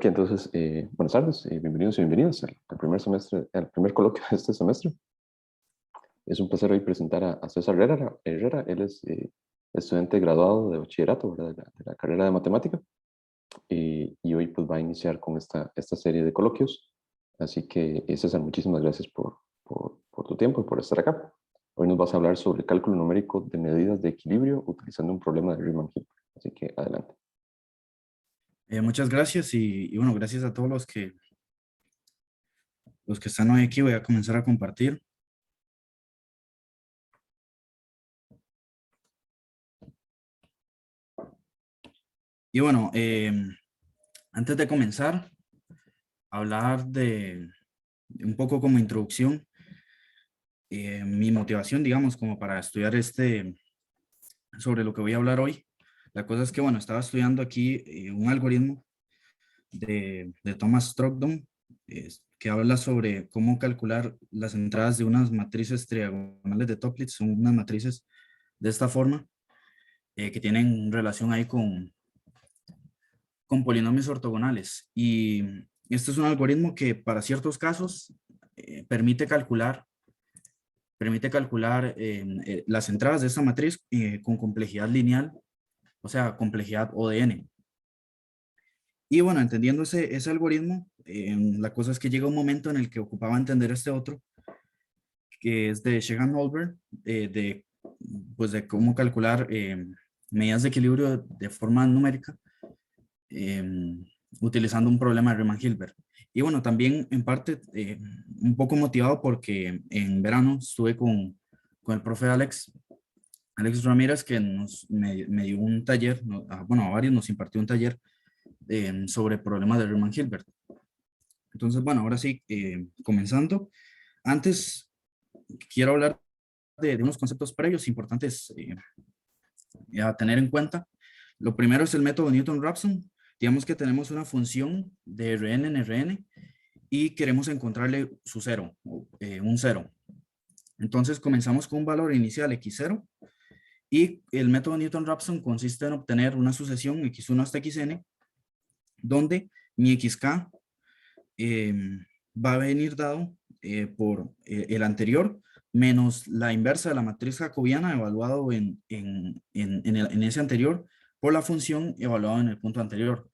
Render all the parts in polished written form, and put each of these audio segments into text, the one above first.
Ok, entonces, buenas tardes y bienvenidos y bienvenidas al primer semestre, al primer coloquio de este semestre. Es un placer hoy presentar a César Herrera. Él es estudiante graduado de bachillerato, ¿verdad? De la carrera de matemática, y hoy pues va a iniciar con esta serie de coloquios. Así que, César, muchísimas gracias por tu tiempo y por estar acá. Hoy nos vas a hablar sobre cálculo numérico de medidas de equilibrio utilizando un problema de Riemann-Hilbert. Así que, adelante. Muchas gracias y bueno, gracias a todos los que están hoy aquí. Voy a comenzar a compartir. Y bueno, antes de comenzar a hablar de un poco como introducción, mi motivación, digamos, como para estudiar sobre lo que voy a hablar hoy. La cosa es que, bueno, estaba estudiando aquí un algoritmo de Thomas Stockdom, que habla sobre cómo calcular las entradas de unas matrices triagonales de Toeplitz. Son unas matrices de esta forma, que tienen relación ahí con polinomios ortogonales. Y este es un algoritmo que para ciertos casos permite calcular las entradas de esta matriz con complejidad lineal, o sea, complejidad O de n. Y bueno, entendiendo ese algoritmo, la cosa es que llega un momento en el que ocupaba entender este otro, que es de Sheehan-Holberg, pues de cómo calcular medidas de equilibrio de forma numérica, eh, utilizando un problema de Riemann-Hilbert. Y bueno, también en parte un poco motivado porque en verano estuve con el profe Alex Ramírez, que me dio un taller, bueno, a varios nos impartió un taller sobre problemas de Riemann-Hilbert. Entonces, bueno, ahora sí, comenzando. Antes, quiero hablar de unos conceptos previos importantes a tener en cuenta. Lo primero es el método Newton-Raphson. Digamos que tenemos una función de Rn en Rn y queremos encontrarle su cero, un cero. Entonces comenzamos con un valor inicial x0 y el método Newton-Raphson consiste en obtener una sucesión x1 hasta xn, donde mi xk va a venir dado por el anterior menos la inversa de la matriz jacobiana evaluado en ese anterior por la función evaluada en el punto anterior.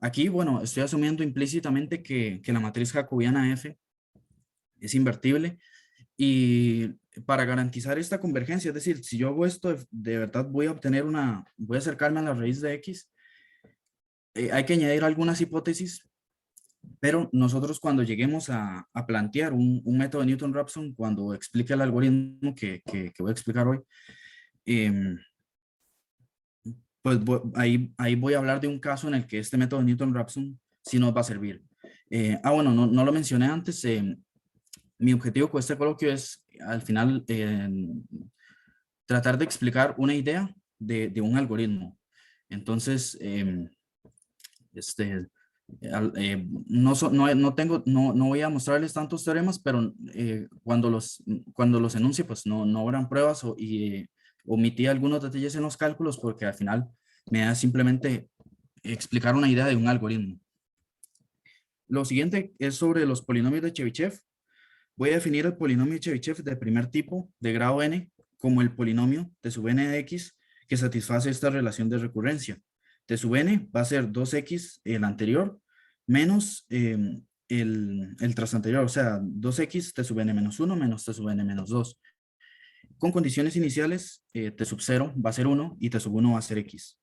Aquí, bueno, estoy asumiendo implícitamente que la matriz jacobiana F es invertible, y para garantizar esta convergencia, es decir, si yo hago esto, de verdad voy a acercarme a la raíz de X, hay que añadir algunas hipótesis, pero nosotros cuando lleguemos a plantear un método de Newton-Raphson, cuando explique el algoritmo que voy a explicar hoy, em, pues ahí voy a hablar de un caso en el que este método de Newton-Raphson sí nos va a servir. Bueno, no lo mencioné antes. Mi objetivo con este coloquio es, al final, tratar de explicar una idea de un algoritmo. Entonces, este, no voy a mostrarles tantos teoremas, pero cuando los enuncie, pues no habrán pruebas, y omití algunos detalles en los cálculos porque al final me da simplemente explicar una idea de un algoritmo. Lo siguiente es sobre los polinomios de Chebyshev. Voy a definir el polinomio de Chebyshev de primer tipo de grado n como el polinomio t sub n de x que satisface esta relación de recurrencia. T sub n va a ser 2x el anterior menos el tras anterior, o sea, 2x t sub n menos 1 menos t sub n menos 2. Con condiciones iniciales, t sub 0 va a ser 1 y t sub 1 va a ser x.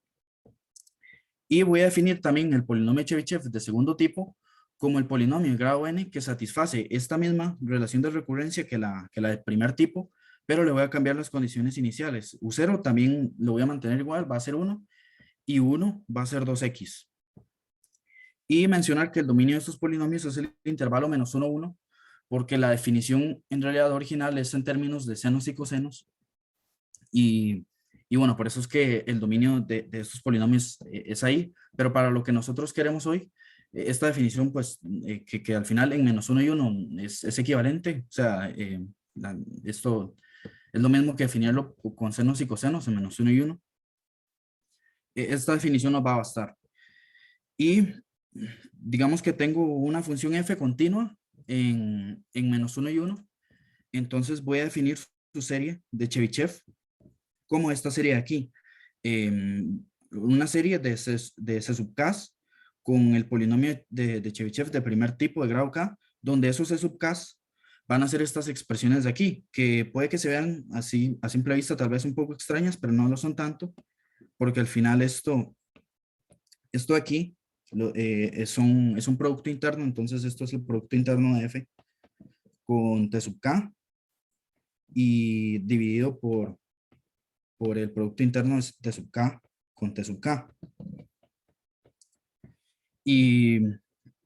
Y voy a definir también el polinomio Chebyshev de segundo tipo como el polinomio de grado n que satisface esta misma relación de recurrencia que la de primer tipo, pero le voy a cambiar las condiciones iniciales. U0 también lo voy a mantener igual, va a ser 1, y 1 va a ser 2x. Y mencionar que el dominio de estos polinomios es el intervalo menos 1, 1, porque la definición en realidad original es en términos de senos y cosenos. Y bueno, por eso es que el dominio de estos polinomios es ahí, pero para lo que nosotros queremos hoy, esta definición, pues, que al final en menos 1 y 1 es equivalente, o sea, esto es lo mismo que definirlo con senos y cosenos en menos 1 y 1. Esta definición nos va a bastar. Y digamos que tengo una función f continua en -1 y 1, entonces voy a definir su serie de Chebyshev como esta serie de aquí. Una serie de C sub k con el polinomio de Chebyshev de primer tipo de grado k, donde esos C sub k van a ser estas expresiones de aquí, que puede que se vean así a simple vista tal vez un poco extrañas, pero no lo son tanto, porque al final esto aquí es un producto interno, entonces esto es el producto interno de f con t sub k y dividido por el producto interno de t sub k con t sub k. Y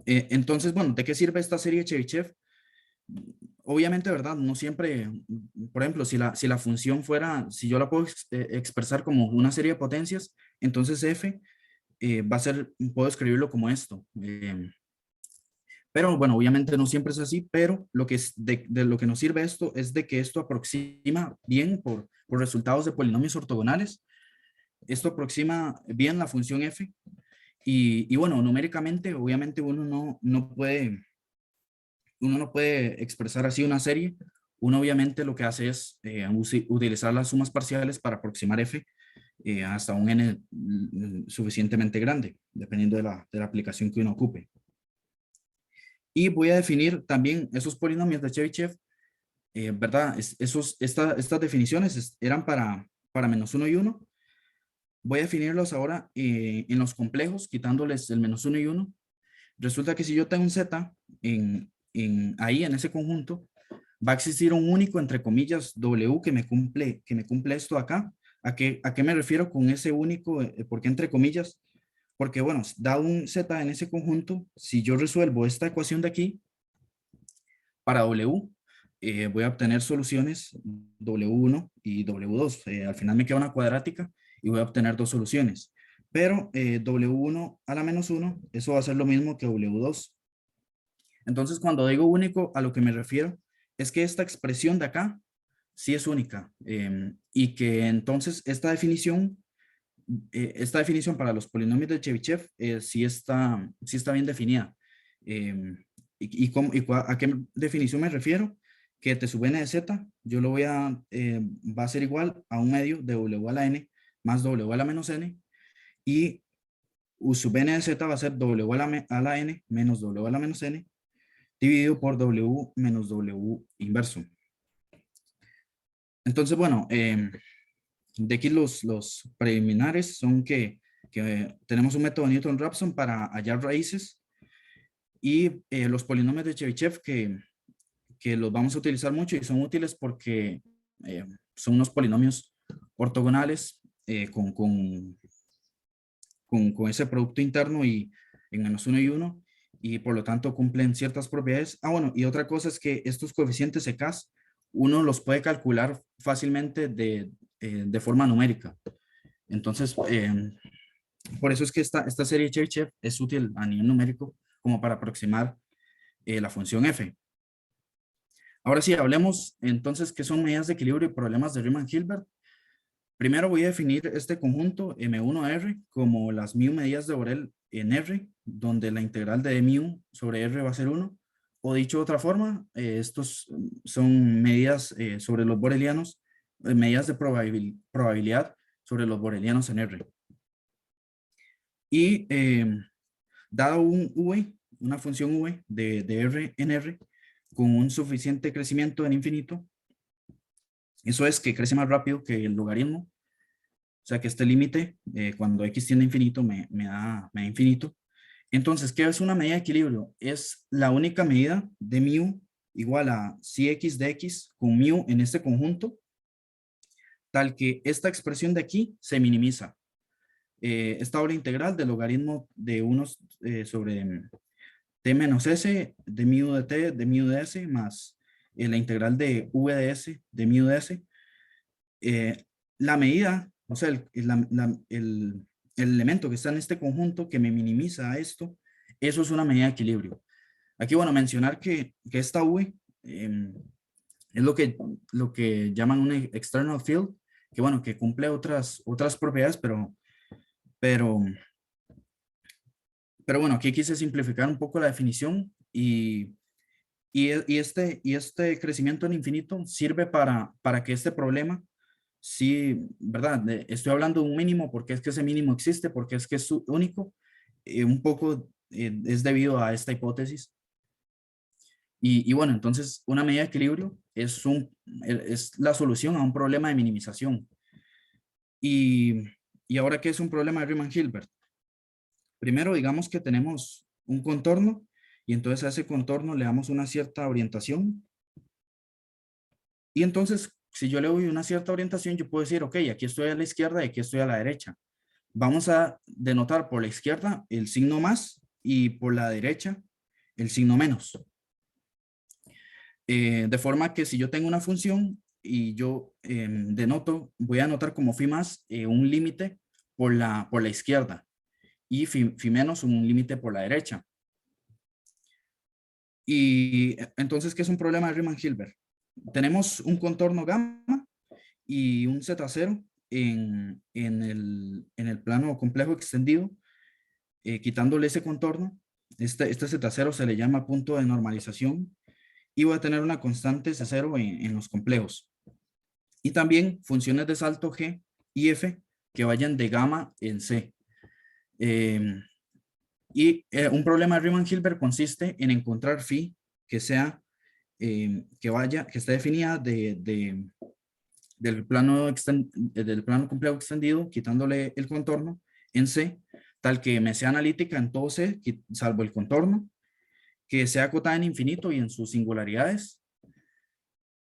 entonces, bueno, ¿de qué sirve esta serie de Chebyshev? Obviamente, ¿verdad? No siempre, por ejemplo, si la función fuera, si yo la puedo expresar como una serie de potencias, entonces f va a ser, puedo escribirlo como esto. Pero bueno, obviamente no siempre es así, pero lo que es de lo que nos sirve esto es de que esto aproxima bien por resultados de polinomios ortogonales. Esto aproxima bien la función f y bueno, numéricamente, obviamente uno no puede expresar así una serie. Uno obviamente lo que hace es utilizar las sumas parciales para aproximar f hasta un n suficientemente grande, dependiendo de la aplicación que uno ocupe. Y voy a definir también esos polinomios de Chebyshev, ¿verdad? Estas definiciones eran para -1 y 1. Voy a definirlos ahora en los complejos, quitándoles el -1 y 1. Resulta que si yo tengo un z ahí en ese conjunto, va a existir un único, entre comillas, w que me cumple esto acá. A qué me refiero con ese único? ¿Por qué entre comillas? Porque, bueno, dado un z en ese conjunto, si yo resuelvo esta ecuación de aquí, para W, voy a obtener soluciones W1 y W2. Al final me queda una cuadrática y voy a obtener dos soluciones. Pero W1 a la -1, eso va a ser lo mismo que W2. Entonces, cuando digo único, a lo que me refiero es que esta expresión de acá sí es única y que entonces esta definición para los polinomios de Chebyshev sí está bien definida. ¿A qué definición me refiero? Que t sub n de z, yo lo va a ser igual a un medio de w a la n más w a la menos n, y u sub n de z va a ser w a la n menos w a la menos n, dividido por w menos w inverso. Entonces, bueno, de aquí los preliminares son que tenemos un método Newton-Raphson para hallar raíces y los polinomios de Chebyshev que los vamos a utilizar mucho y son útiles porque son unos polinomios ortogonales con ese producto interno y en -1 y 1 y por lo tanto cumplen ciertas propiedades. Ah, bueno, y otra cosa es que estos coeficientes EKs uno los puede calcular fácilmente de forma numérica. Entonces, por eso es que esta serie Chebyshev es útil a nivel numérico como para aproximar la función f. Ahora sí, hablemos entonces qué son medidas de equilibrio y problemas de Riemann-Hilbert. Primero voy a definir este conjunto M1R como las μ medidas de Borel en R, donde la integral de μ sobre R va a ser 1. O dicho de otra forma, estos son medidas sobre los borelianos, medidas de probabilidad sobre los borelianos en R. Y dado un v, una función v de R en R, con un suficiente crecimiento en infinito, eso es que crece más rápido que el logaritmo, o sea que este límite, cuando x tiende a infinito, me da infinito. Entonces, ¿qué es una medida de equilibrio? Es la única medida de μ igual a x de x con μ en este conjunto, tal que esta expresión de aquí se minimiza. Esta obra integral del logaritmo de 1 sobre t menos s de μ de t de μ de s más la integral de v de s de μ de s. La medida, o sea, el elemento que está en este conjunto que me minimiza esto, eso es una medida de equilibrio. Aquí, bueno, mencionar que esta v es lo que llaman un external field, que bueno, que cumple otras propiedades, pero Pero bueno, aquí quise simplificar un poco la definición y este crecimiento en infinito sirve para que este problema, sí, ¿verdad? Estoy hablando de un mínimo porque es que ese mínimo existe, porque es que es único, un poco es debido a esta hipótesis. Y bueno, entonces una medida de equilibrio es la solución a un problema de minimización. Y, y ahora, ¿qué es un problema de Riemann-Hilbert? Primero, digamos que tenemos un contorno y entonces a ese contorno le damos una cierta orientación. Y entonces, si yo le doy una cierta orientación, yo puedo decir, ok, aquí estoy a la izquierda y aquí estoy a la derecha. Vamos a denotar por la izquierda el signo más y por la derecha el signo menos. De forma que si yo tengo una función y yo voy a anotar como phi más un límite por la izquierda y phi menos un límite por la derecha. Y entonces, ¿qué es un problema de Riemann-Hilbert? Tenemos un contorno gamma y un Z0 en el plano complejo extendido, quitándole ese contorno. Este Z0 se le llama punto de normalización y voy a tener una constante C0 en los complejos. Y también funciones de salto G y F que vayan de gamma en C. Un problema de Riemann-Hilbert consiste en encontrar phi que sea, que esté definida del plano complejo extendido, quitándole el contorno en C, tal que me sea analítica en todo C, salvo el contorno, que sea acotada en infinito y en sus singularidades,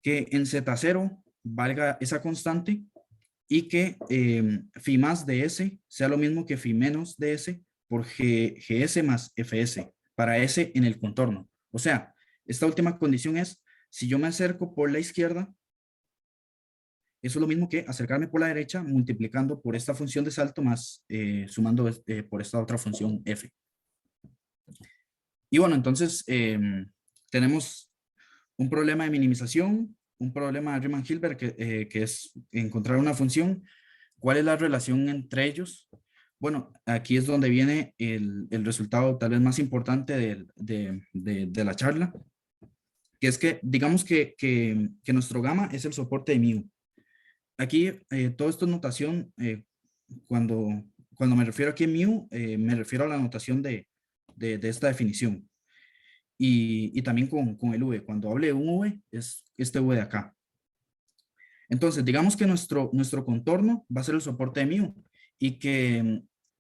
que en Z0 valga esa constante y que phi más de S sea lo mismo que phi menos de S por GS más FS para S en el contorno. O sea, esta última condición es, si yo me acerco por la izquierda, eso es lo mismo que acercarme por la derecha multiplicando por esta función de salto más sumando por esta otra función f. Y bueno, entonces tenemos un problema de minimización, un problema de Riemann-Hilbert que es encontrar una función. ¿Cuál es la relación entre ellos? Bueno, aquí es donde viene el resultado tal vez más importante de la charla, que es que digamos que nuestro gamma es el soporte de mu. Aquí todo esto es notación, cuando me refiero aquí a mu, me refiero a la notación de esta definición. Y también con el v. Cuando hable de un v, es este v de acá. Entonces, digamos que nuestro contorno va a ser el soporte de mu y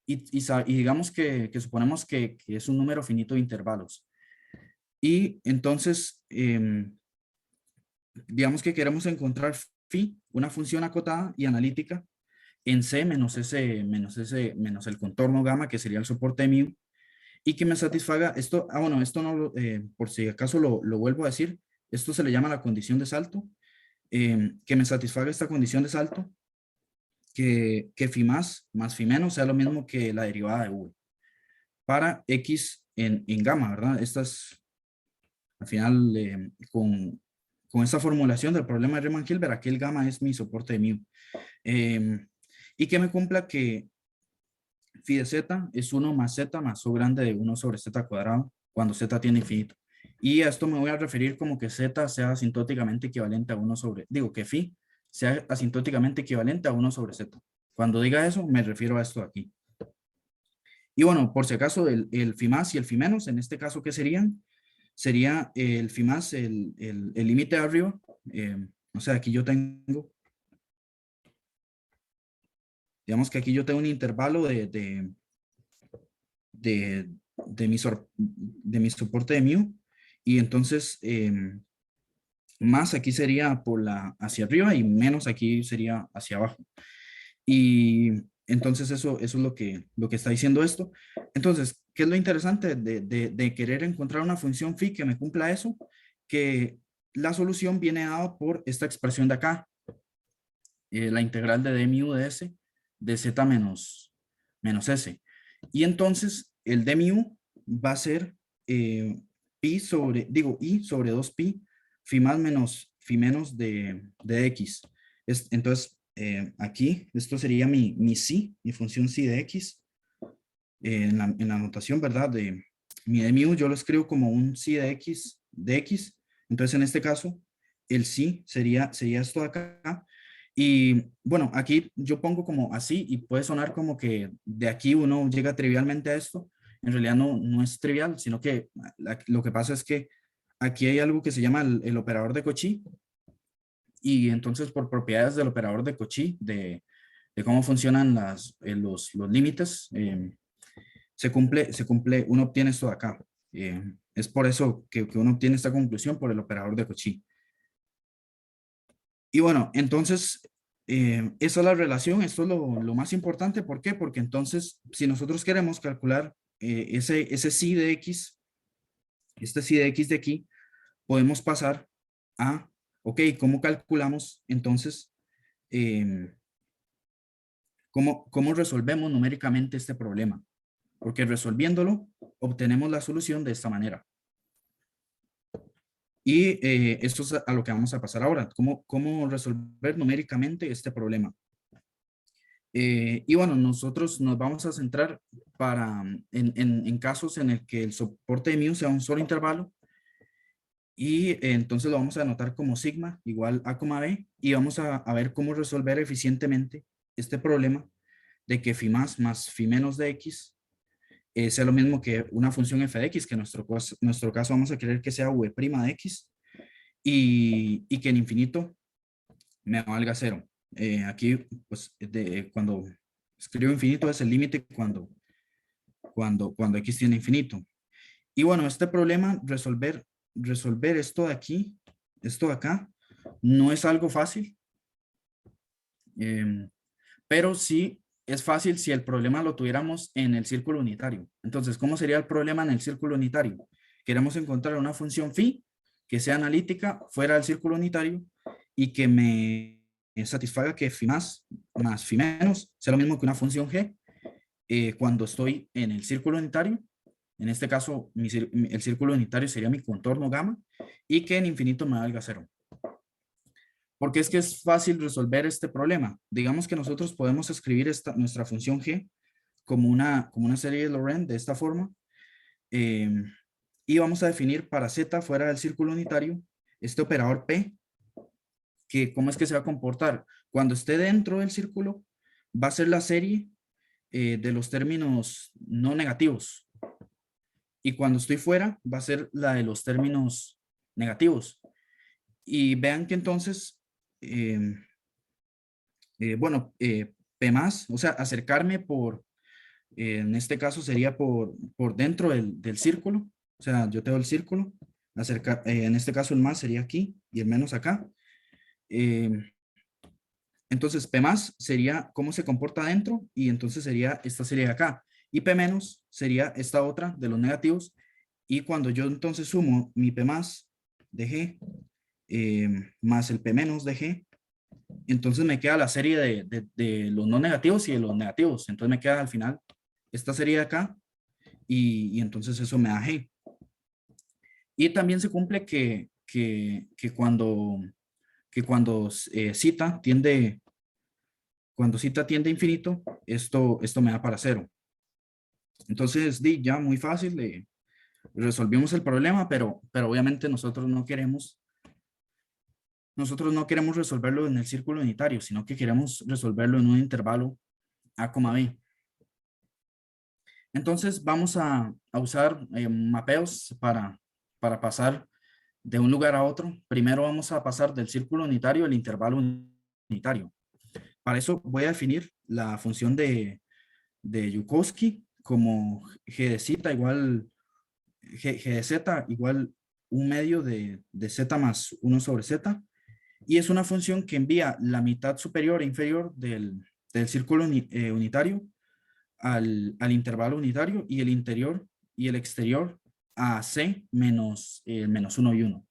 y digamos que suponemos que es un número finito de intervalos. Y entonces, digamos que queremos encontrar phi, una función acotada y analítica en C menos el contorno gamma, que sería el soporte de mu, y que me satisfaga esto. Bueno, esto no por si acaso lo vuelvo a decir, esto se le llama la condición de salto, que me satisfaga esta condición de salto, que phi más phi menos sea lo mismo que la derivada de v, para x en gamma, ¿verdad? Estas, al final, con esta formulación del problema de Riemann-Hilbert, aquí el gamma es mi soporte de mu. Y que me cumpla que phi de z es 1 más z más o grande de 1 sobre z cuadrado cuando z tiene infinito. Y a esto me voy a referir como que z sea asintóticamente equivalente a 1 sobre, digo que phi sea asintóticamente equivalente a 1 sobre z. Cuando diga eso, me refiero a esto de aquí. Y bueno, por si acaso, el phi más y el phi menos, en este caso, ¿qué serían? Sería el phi más, el límite de arriba. O sea, aquí yo tengo, digamos que aquí yo tengo un intervalo de mi soporte de mu, y entonces más aquí sería hacia arriba y menos aquí sería hacia abajo. Y entonces eso es lo que está diciendo esto. Entonces, ¿qué es lo interesante de querer encontrar una función phi que me cumpla eso? Que la solución viene dada por esta expresión de acá, la integral de d mu de s de z menos s. Y entonces el d mu va a ser i sobre 2pi, phi más menos phi menos de x. Entonces, aquí, esto sería mi función psi de x. en la notación, ¿verdad? De mi de mu, yo lo escribo como un psi de x. Entonces, en este caso, el psi sería esto de acá. Y bueno, aquí yo pongo como así y puede sonar como que de aquí uno llega trivialmente a esto. En realidad no es trivial, sino que lo que pasa es que aquí hay algo que se llama el operador de Cauchy, y entonces por propiedades del operador de Cauchy, de cómo funcionan los límites, uno obtiene esto de acá. Es por eso que uno obtiene esta conclusión por el operador de Cauchy. Y bueno, entonces, esa es la relación, esto es lo más importante. ¿Por qué? Porque entonces, si nosotros queremos calcular ese psi de x, este psi de x de aquí, podemos pasar a, ok, ¿cómo calculamos entonces? em, ¿Cómo resolvemos numéricamente este problema? Porque resolviéndolo, obtenemos la solución de esta manera. Y esto es a lo que vamos a pasar ahora. ¿Cómo resolver numéricamente este problema? Y bueno, nosotros nos vamos a centrar en casos en el que el soporte de mu sea un solo intervalo, y entonces lo vamos a anotar como sigma igual a, b, y vamos a ver cómo resolver eficientemente este problema de que más phi menos de x sea lo mismo que una función f de x, que en nuestro caso vamos a querer que sea v' de x, y que en infinito me valga cero. Aquí, pues, cuando escribo infinito es el límite cuando x tiene infinito. Y bueno, este problema, resolver esto de aquí, esto de acá, no es algo fácil, eh, pero sí es fácil si el problema lo tuviéramos en el círculo unitario. Entonces, ¿cómo sería el problema en el círculo unitario? Queremos encontrar una función phi que sea analítica fuera del círculo unitario y que me satisfaga que phi más phi menos sea lo mismo que una función g cuando estoy en el círculo unitario. En este caso, el círculo unitario sería mi contorno gamma, y que en infinito me valga cero. Porque es que es fácil resolver este problema. Digamos que nosotros podemos escribir nuestra función g como una serie de Laurent de esta forma, eh, y vamos a definir para z fuera del círculo unitario este operador p, que cómo es que se va a comportar. Cuando esté dentro del círculo, va a ser la serie de los términos no negativos, y cuando estoy fuera va a ser la de los términos negativos. Y vean que entonces, eh, bueno, P más, o sea, acercarme en este caso sería por dentro del círculo, o sea, yo tengo el círculo, en este caso el más sería aquí y el menos acá. Eh, entonces P más sería cómo se comporta dentro, y entonces sería esta serie de acá. Y P menos sería esta otra de los negativos. Y cuando yo entonces sumo mi P más de G más el P menos de G, entonces me queda la serie de los no negativos y de los negativos. Entonces me queda al final esta serie de acá, y entonces eso me da G. Y también se cumple que cuando cita tiende a infinito, esto me da para cero. Entonces, ya muy fácil, resolvimos el problema, pero obviamente nosotros no queremos resolverlo en el círculo unitario, sino que queremos resolverlo en un intervalo a, b. Entonces vamos a usar mapeos para pasar de un lugar a otro. Primero vamos a pasar del círculo unitario al intervalo unitario. Para eso voy a definir la función de Yukovsky como g de z igual g de z igual un medio de z más 1 sobre z, y es una función que envía la mitad superior e inferior del círculo unitario al intervalo unitario, y el interior y el exterior a c menos 1 y 1.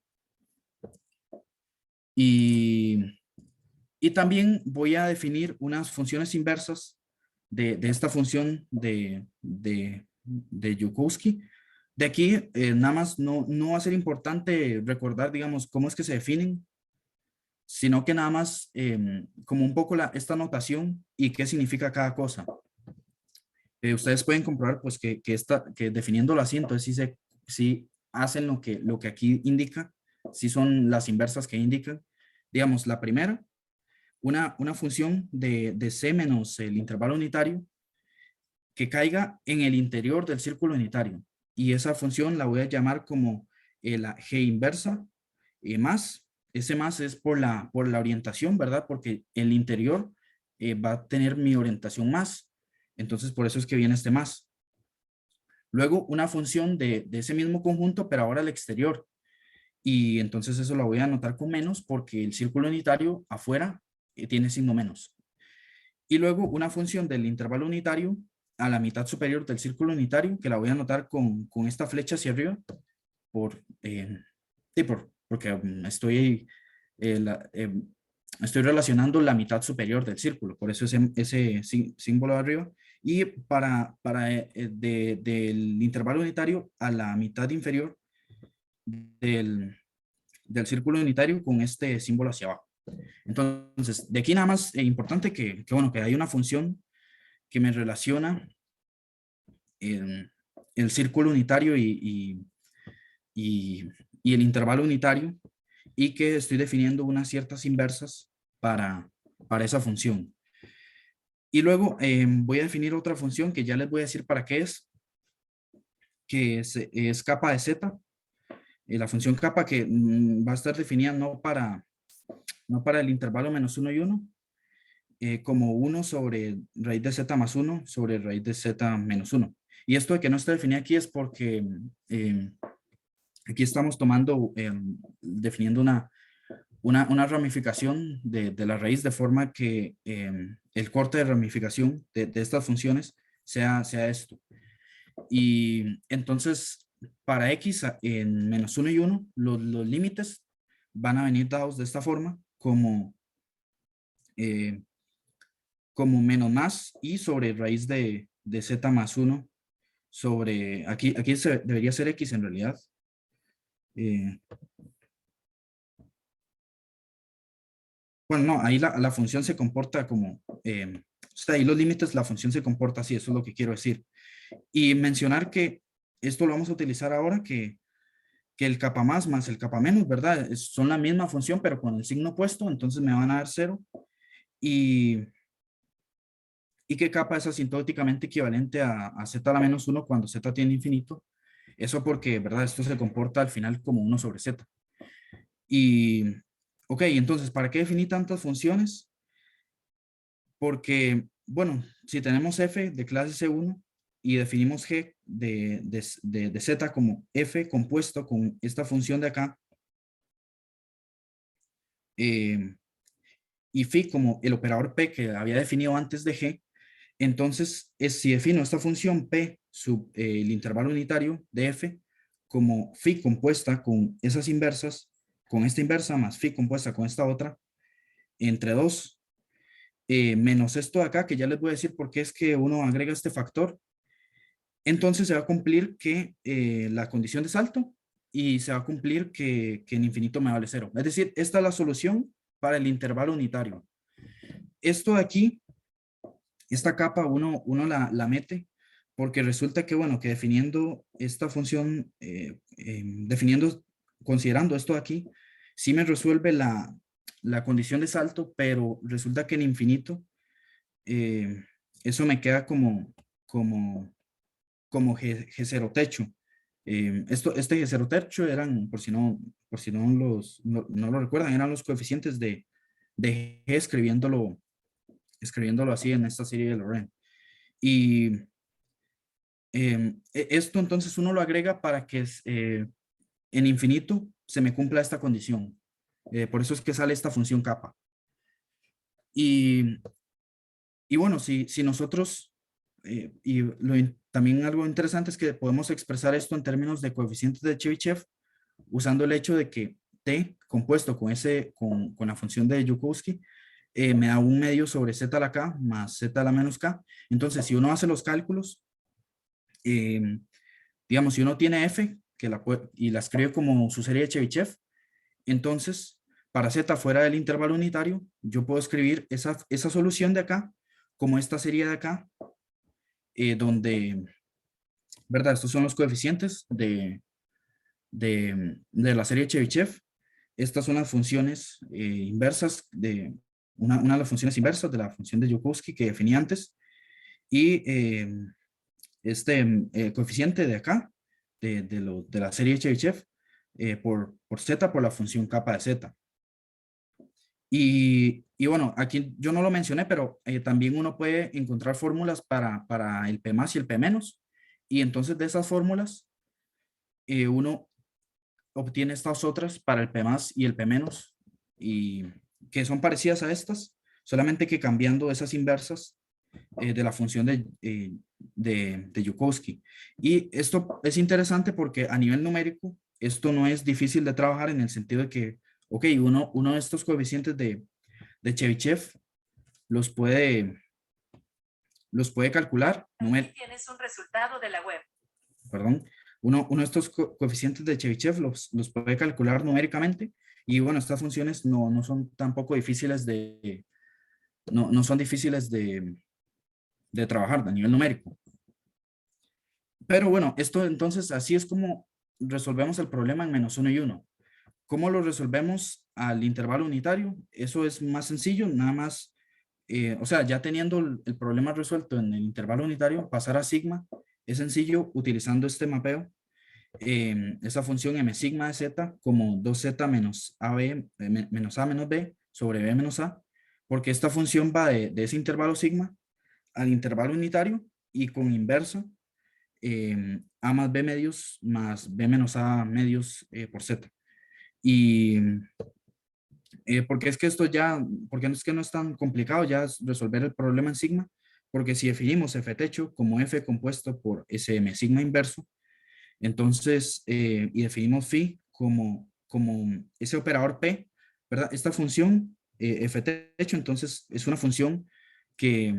Y también voy a definir unas funciones inversas de esta función de Yukovsky. De aquí, nada más no va a ser importante recordar, digamos, cómo es que se definen, sino que nada más como un poco esta notación y qué significa cada cosa. ustedes pueden comprobar pues que definiéndolo así, entonces sí hacen lo que aquí indica, sí son las inversas que indican. Digamos, la primera, una función de C menos el intervalo unitario que caiga en el interior del círculo unitario. Y esa función la voy a llamar como la G inversa más. Ese más es por la orientación, ¿verdad? Porque el interior va a tener mi orientación más. Entonces, por eso es que viene este más. Luego, una función de ese mismo conjunto, pero ahora al exterior. Y entonces eso lo voy a anotar con menos porque el círculo unitario afuera tiene signo menos. Y luego una función del intervalo unitario a la mitad superior del círculo unitario, que la voy a anotar con esta flecha hacia arriba, por, sí, porque estoy relacionando la mitad superior del círculo, por eso ese símbolo de arriba. Y del intervalo unitario a la mitad inferior del, del círculo unitario con este símbolo hacia abajo. Entonces, de aquí nada más es importante bueno, que hay una función que me relaciona el círculo unitario y, y el intervalo unitario y que estoy definiendo unas ciertas inversas para esa función. Y luego voy a definir otra función que ya les voy a decir para qué que es capa de z. La función capa que va a estar definida no para el intervalo menos 1 y 1, como 1 sobre raíz de z más 1 sobre raíz de z menos 1. Y esto de que no está definida aquí es porque aquí estamos definiendo una ramificación de la raíz de forma que el corte de ramificación de estas funciones sea esto. Y entonces, para x en menos 1 y 1, los límites van a venir dados de esta forma eh, como menos más y sobre raíz de z más 1 sobre, aquí debería ser x en realidad. Eh, bueno, no, ahí la función se comporta como, o sea, ahí los límites, la función se comporta así, eso es lo que quiero decir. Y mencionar que esto lo vamos a utilizar ahora que el capa más el capa menos, ¿verdad? Son la misma función, pero con el signo opuesto, entonces me van a dar 0. Y, y que capa es asintóticamente equivalente a z a la menos 1 cuando z tiene infinito. Eso porque, ¿verdad? Esto se comporta al final como 1 sobre z. Y, ok, entonces, ¿para qué definir tantas funciones? Porque, bueno, si tenemos f de clase C1 y definimos g de z como f compuesto con esta función de acá, eh, y phi como el operador p que había definido antes de g, entonces si defino esta función p sub el intervalo unitario de f como phi compuesta con esas inversas, con esta inversa más phi compuesta con esta otra, entre 2 menos esto de acá, que ya les voy a decir por qué es que uno agrega este factor, entonces se va a cumplir que la condición de salto y se va a cumplir que en infinito me vale 0. Es decir, esta es la solución para el intervalo unitario. Esto de aquí, esta capa uno la mete porque resulta que, bueno, que definiendo esta función, considerando esto de aquí, sí me resuelve la condición de salto, pero resulta que en infinito eso me queda como G0 techo. Este G0 techo eran, por si no, no lo recuerdan, eran los coeficientes de G escribiéndolo así en esta serie de Lorentz. Y esto entonces uno lo agrega para que en infinito se me cumpla esta condición. Por eso es que sale esta función capa. Y, y bueno, si nosotros, también algo interesante es que podemos expresar esto en términos de coeficientes de Chebyshev usando el hecho de que t compuesto con la función de Joukowski me da un medio sobre z a la k más z a la menos k. Entonces, si uno hace los cálculos, digamos, si uno tiene f y la escribe como su serie de Chebyshev, entonces, para z fuera del intervalo unitario, yo puedo escribir esa solución de acá como esta serie de acá donde, ¿verdad? Estos son los coeficientes de la serie Chebyshev. Estas son las funciones inversas de una de las funciones inversas de la función de Joukowski que definí antes. Y coeficiente de acá, de la serie Chebyshev, por z por la función kappa de z. Y bueno, aquí yo no lo mencioné, pero también uno puede encontrar fórmulas para el P más y el P menos. Y entonces de esas fórmulas, uno obtiene estas otras para el P más y el P menos, y que son parecidas a estas, solamente que cambiando esas inversas de la función de Joukowski. Y esto es interesante porque a nivel numérico, esto no es difícil de trabajar en el sentido de que, ok, uno de estos coeficientes de Chebyshev los puede, los puede calcular. Aquí tienes un resultado de la web. Perdón. Uno de estos coeficientes de Chebyshev los puede calcular numéricamente. Y bueno, estas funciones no son tampoco difíciles no son difíciles de trabajar a nivel numérico. Pero bueno, esto entonces así es como resolvemos el problema en -1 y 1. ¿Cómo lo resolvemos al intervalo unitario? Eso es más sencillo, nada más, o sea, ya teniendo el problema resuelto en el intervalo unitario, pasar a sigma es sencillo utilizando este mapeo, esa función m sigma de z como 2z menos AB, menos A menos B sobre B menos A, porque esta función va de ese intervalo sigma al intervalo unitario y con inversa A más B medios más B menos A medios por Z. Y porque es que esto ya, porque no es que no es tan complicado ya resolver el problema en sigma, porque si definimos f techo como f compuesto por SM sigma inverso, entonces, y definimos phi como ese operador P, ¿verdad? Esta función f techo, entonces es una función que,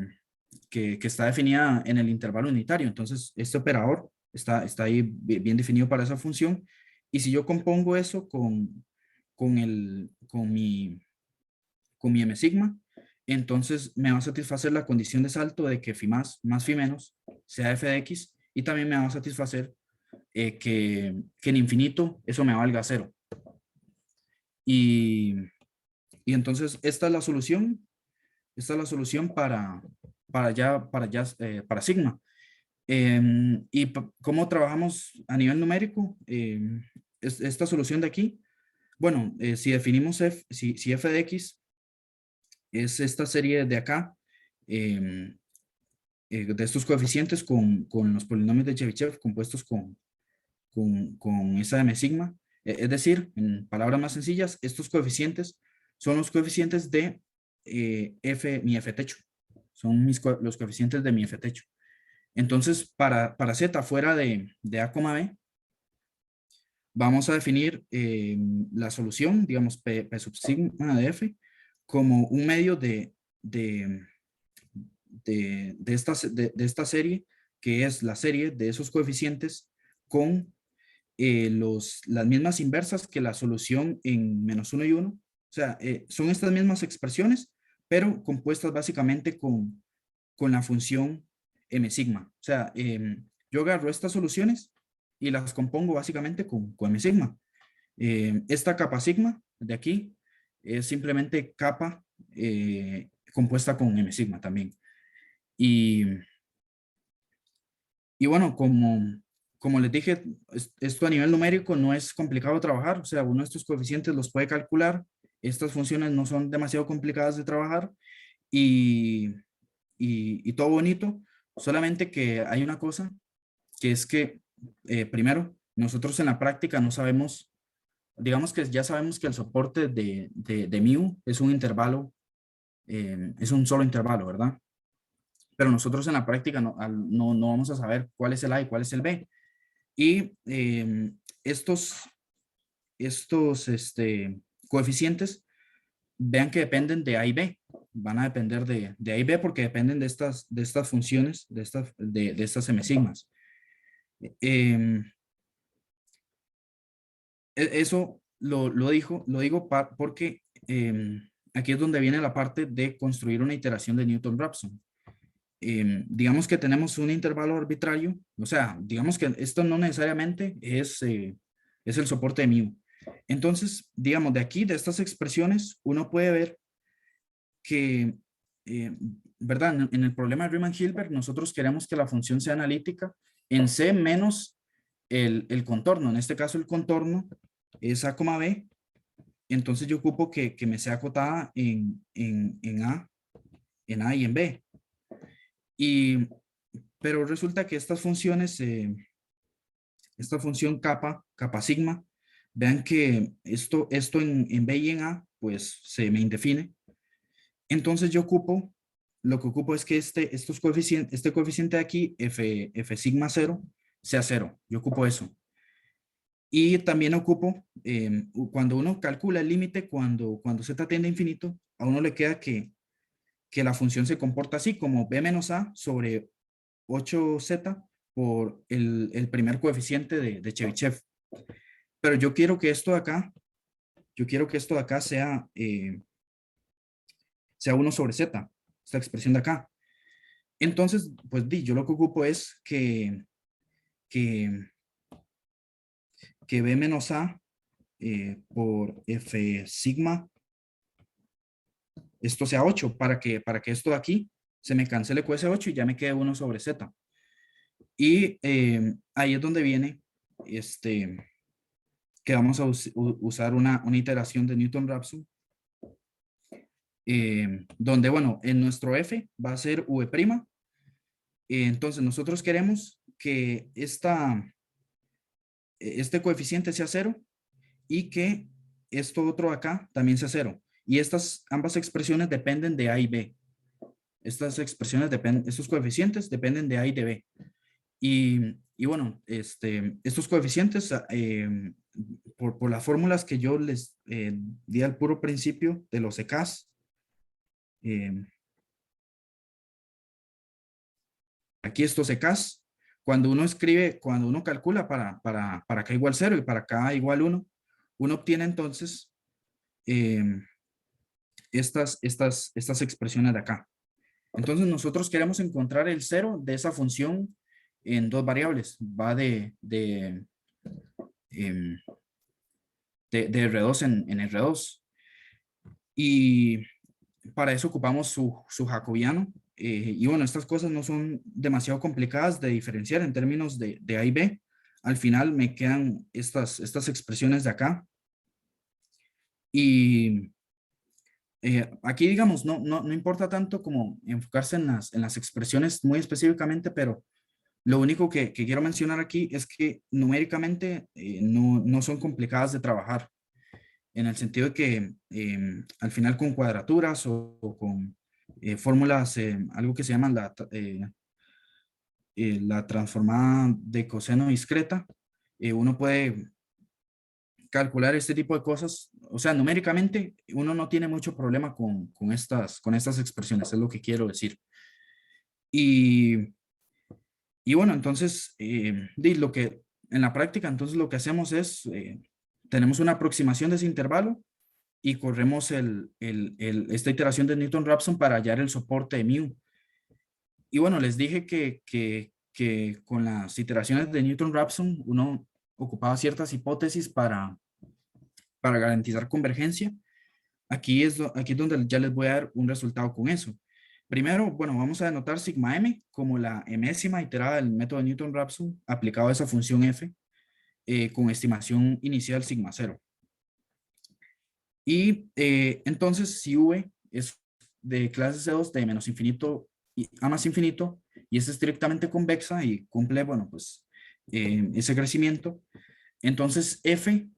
que está definida en el intervalo unitario. Entonces, este operador está ahí bien definido para esa función. Y si yo compongo eso con mi m sigma, entonces me va a satisfacer la condición de salto de que phi más phi menos sea f de x, y también me va a satisfacer que en infinito eso me valga cero. Y, y entonces esta es la solución. Esta es la solución para sigma. ¿Y cómo trabajamos a nivel numérico? Esta solución de aquí, bueno, si definimos si f de x es esta serie de acá, de estos coeficientes con los polinomios de Chebyshev compuestos con esa m sigma, es decir, en palabras más sencillas, estos coeficientes son los coeficientes de mi f techo, son los coeficientes de mi f techo. Entonces, para z fuera de A, B, vamos a definir la solución, digamos, P sub sigma de F, como un medio de esta serie, que es la serie de esos coeficientes con las mismas inversas que la solución en -1 y 1. O sea, son estas mismas expresiones, pero compuestas básicamente con la función m sigma. O sea, yo agarro estas soluciones y las compongo básicamente con m sigma. Esta capa sigma de aquí es simplemente capa compuesta con m sigma también. Y, y bueno, como les dije, esto a nivel numérico no es complicado de trabajar. O sea, uno de estos coeficientes los puede calcular. Estas funciones no son demasiado complicadas de trabajar. Y, y todo bonito, solamente que hay una cosa, que es que, primero, nosotros en la práctica no sabemos, digamos que ya sabemos que el soporte de mu es un intervalo, es un solo intervalo, ¿verdad? Pero nosotros en la práctica no vamos a saber cuál es el A y cuál es el B. Y estos coeficientes, vean que dependen de A y B. Van a depender de A y B porque dependen de estas funciones, de estas semisigmas. Eso lo digo porque aquí es donde viene la parte de construir una iteración de Newton-Raphson. digamos que tenemos un intervalo arbitrario, o sea, digamos que esto no necesariamente es el soporte de mu. Entonces, digamos, de aquí, de estas expresiones, uno puede ver que, ¿verdad? En el problema de Riemann-Hilbert, nosotros queremos que la función sea analítica en C menos el contorno. En este caso, el contorno es A, B. Entonces, yo ocupo que me sea acotada en A y en B. Pero resulta que estas funciones, esta función kappa sigma, vean que esto en B y en A, pues se me indefine. Entonces yo lo que ocupo es que este coeficiente de aquí, F sigma 0, sea 0. Yo ocupo eso. Y también ocupo, cuando uno calcula el límite, cuando z tiende a infinito, a uno le queda que la función se comporta así, como b menos a sobre 8z por el primer coeficiente de Chebyshev. Pero yo quiero que esto de acá sea 1 sobre z, esta expresión de acá. Entonces, pues yo lo que ocupo es que b menos a por f sigma, esto sea 8, para que esto de aquí se me cancele con ese 8 y ya me quede 1 sobre z. Y ahí es donde viene que vamos a usar una iteración de Newton-Raphson, donde, bueno, en nuestro f va a ser v'. Entonces, nosotros queremos que este coeficiente sea 0 y que esto otro acá también sea 0. Y ambas expresiones dependen de A y B. Estos coeficientes dependen de A y de B. Y bueno, estos coeficientes, por las fórmulas que yo les di al puro principio de los EKs, aquí estos EKs, cuando uno calcula para acá igual 0 y para acá igual 1, uno obtiene entonces estas expresiones de acá. Entonces nosotros queremos encontrar el 0 de esa función en dos variables. Va em, de R2 en R2. Y para eso ocupamos su jacobiano. Y bueno, estas cosas no son demasiado complicadas de diferenciar en términos de A y B. Al final me quedan estas expresiones de acá. Y aquí, digamos, no importa tanto como enfocarse en las expresiones muy específicamente, pero lo único que quiero mencionar aquí es que numéricamente no son complicadas de trabajar, en el sentido de que al final con cuadraturas o con fórmulas, algo que se llama la transformada de coseno discreta, uno puede calcular este tipo de cosas. O sea, numéricamente uno no tiene mucho problema con estas expresiones, es lo que quiero decir. Y, y bueno, entonces, en la práctica, entonces lo que hacemos es, tenemos una aproximación de ese intervalo y corremos esta iteración de Newton-Raphson para hallar el soporte de mu. Y bueno, les dije que con las iteraciones de Newton-Raphson uno ocupaba ciertas hipótesis para garantizar convergencia. Aquí es donde ya les voy a dar un resultado con eso. Primero, bueno, vamos a denotar sigma m como la mésima iterada del método de Newton-Raphson aplicado a esa función f con estimación inicial sigma 0. Y entonces, si v es de clase C2 de menos infinito a más infinito y es estrictamente convexa y cumple, bueno, pues ese crecimiento, entonces f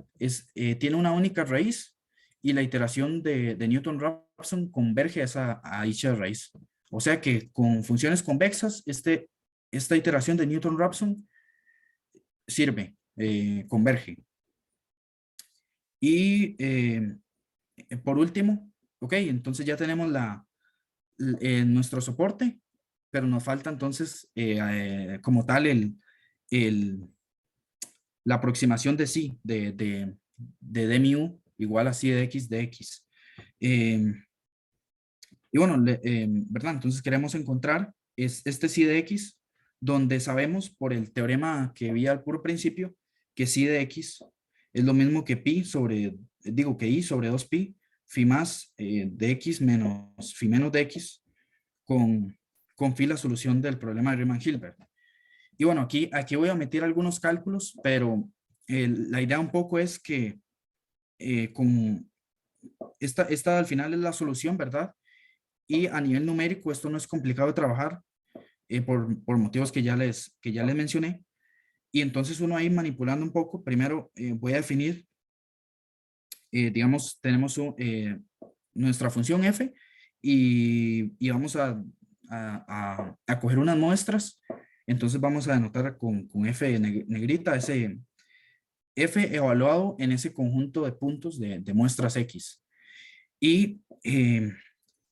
tiene una única raíz y la iteración de Newton-Raphson converge a dicha raíz. O sea que con funciones convexas, esta iteración de Newton-Raphson sirve, converge. Y por último, ok, entonces ya tenemos nuestro soporte, pero nos falta entonces como tal la aproximación de sí, de d mu igual a psi de x de x. Y bueno, ¿verdad? Entonces queremos encontrar es este psi de x, donde sabemos por el teorema que vi al puro principio, que psi de x es lo mismo que pi sobre, digo que i sobre 2pi, phi más de x menos phi menos de x, con phi la solución del problema de Riemann-Hilbert. Y bueno, aquí voy a meter algunos cálculos, pero la idea un poco es que con esta al final es la solución, ¿verdad? Y a nivel numérico esto no es complicado de trabajar por motivos que ya les mencioné. Y entonces uno ahí manipulando un poco, primero voy a definir, digamos, tenemos nuestra función f y vamos a coger unas muestras. Entonces vamos a denotar con f negrita ese f evaluado en ese conjunto de puntos de muestras x. Y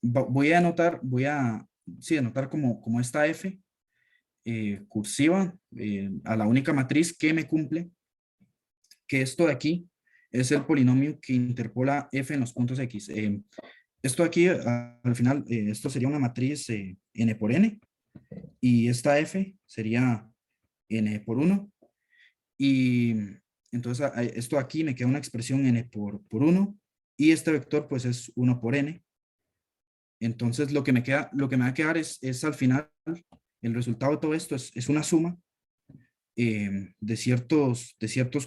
voy a anotar, sí, anotar como esta f cursiva a la única matriz que me cumple, que esto de aquí es el polinomio que interpola f en los puntos x. Esto aquí, al final, esto sería una matriz n por n, y esta f sería n por 1. Y entonces esto aquí me queda una expresión n por 1, y este vector pues es 1 por n. Entonces lo que me va a quedar es al final, el resultado de todo esto es una suma de ciertos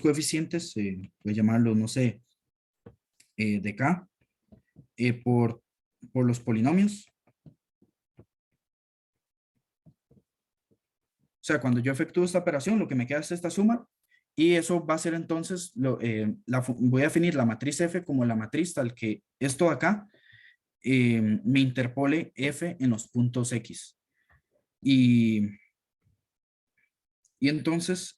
coeficientes, voy a llamarlos, no sé, de k, por los polinomios. O sea, cuando yo efectúo esta operación, lo que me queda es esta suma, y eso va a ser entonces, voy a definir la matriz f como la matriz tal que esto de acá me interpole f en los puntos x. Y entonces,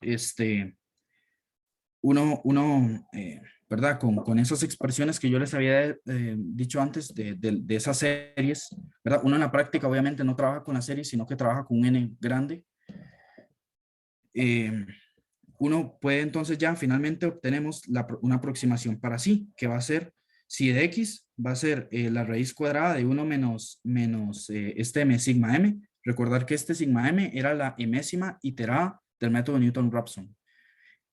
¿verdad? Con esas expresiones que yo les había dicho antes de esas series, ¿verdad? Uno en la práctica obviamente no trabaja con las series, sino que trabaja con un n grande. Uno puede entonces ya finalmente obtenemos una aproximación para sí, que va a ser psi de x, va a ser la raíz cuadrada de 1 menos este m sigma m. Recordar que este sigma m era la enésima iterada del método Newton-Raphson.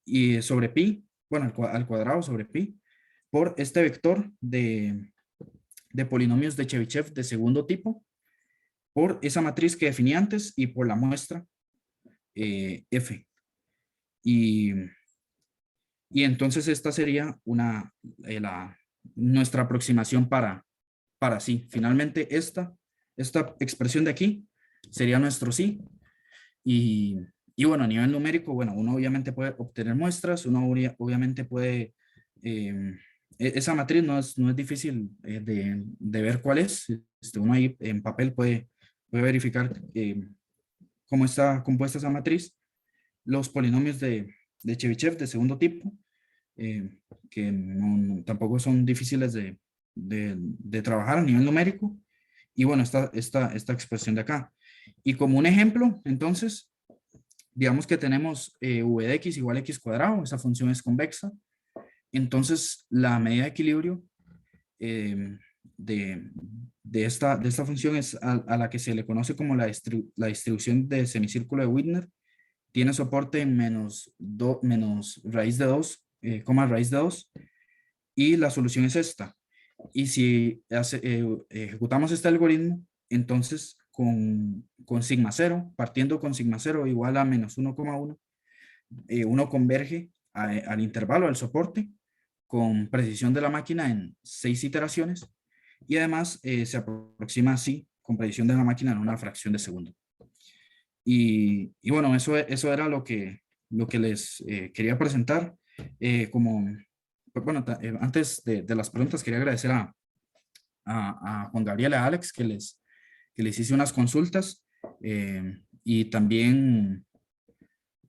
Y sobre pi, bueno, al cuadrado sobre pi, por este vector de polinomios de Chebyshev de segundo tipo, por esa matriz que definí antes y por la muestra f. Y entonces esta sería nuestra aproximación para sí. Finalmente esta expresión de aquí sería nuestro sí. Y bueno, a nivel numérico, bueno, uno obviamente puede obtener muestras, uno obviamente puede, esa matriz no es difícil de ver cuál es. Uno ahí en papel puede verificar cómo está compuesta esa matriz. Los polinomios de Chebyshev de segundo tipo, que tampoco son difíciles de trabajar a nivel numérico. Y bueno, esta expresión de acá. Y como un ejemplo, entonces, digamos que tenemos v de x igual a x cuadrado, esa función es convexa. Entonces, la medida de equilibrio de esta función es a la que se le conoce como la distribución de semicírculo de Wigner. Tiene soporte en menos raíz de 2, raíz de 2, y la solución es esta. Y si ejecutamos este algoritmo, entonces con sigma 0, partiendo con sigma 0 igual a menos 1,1, uno converge al intervalo, al soporte, con precisión de la máquina en 6 iteraciones, y además se aproxima así con precisión de la máquina en una fracción de segundo. Y bueno, eso era lo que les quería presentar. Bueno, antes de las preguntas, quería agradecer a Juan Gabriel y a Alex que les hice unas consultas, y también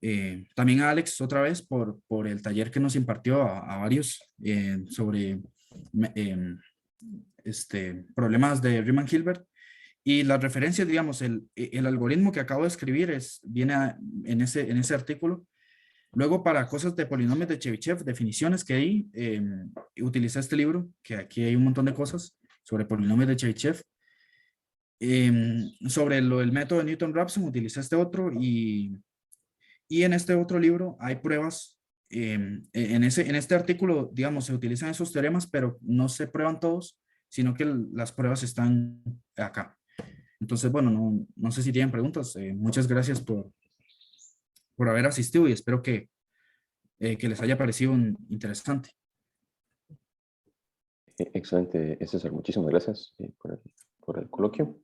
a Alex otra vez por el taller que nos impartió a varios sobre problemas de Riemann-Hilbert. Y las referencias, digamos, el algoritmo que acabo de escribir viene en ese artículo. Luego, para cosas de polinomios de Chebyshev, definiciones que di, utilicé este libro, que aquí hay un montón de cosas sobre polinomios de Chebyshev. Sobre el método de Newton-Raphson utilicé este otro y en este otro libro hay pruebas. En este artículo, digamos, se utilizan esos teoremas, pero no se prueban todos, sino que las pruebas están acá. Entonces, bueno, no sé si tienen preguntas. Muchas gracias por haber asistido y espero que les haya parecido interesante. Excelente, César. Muchísimas gracias por el coloquio.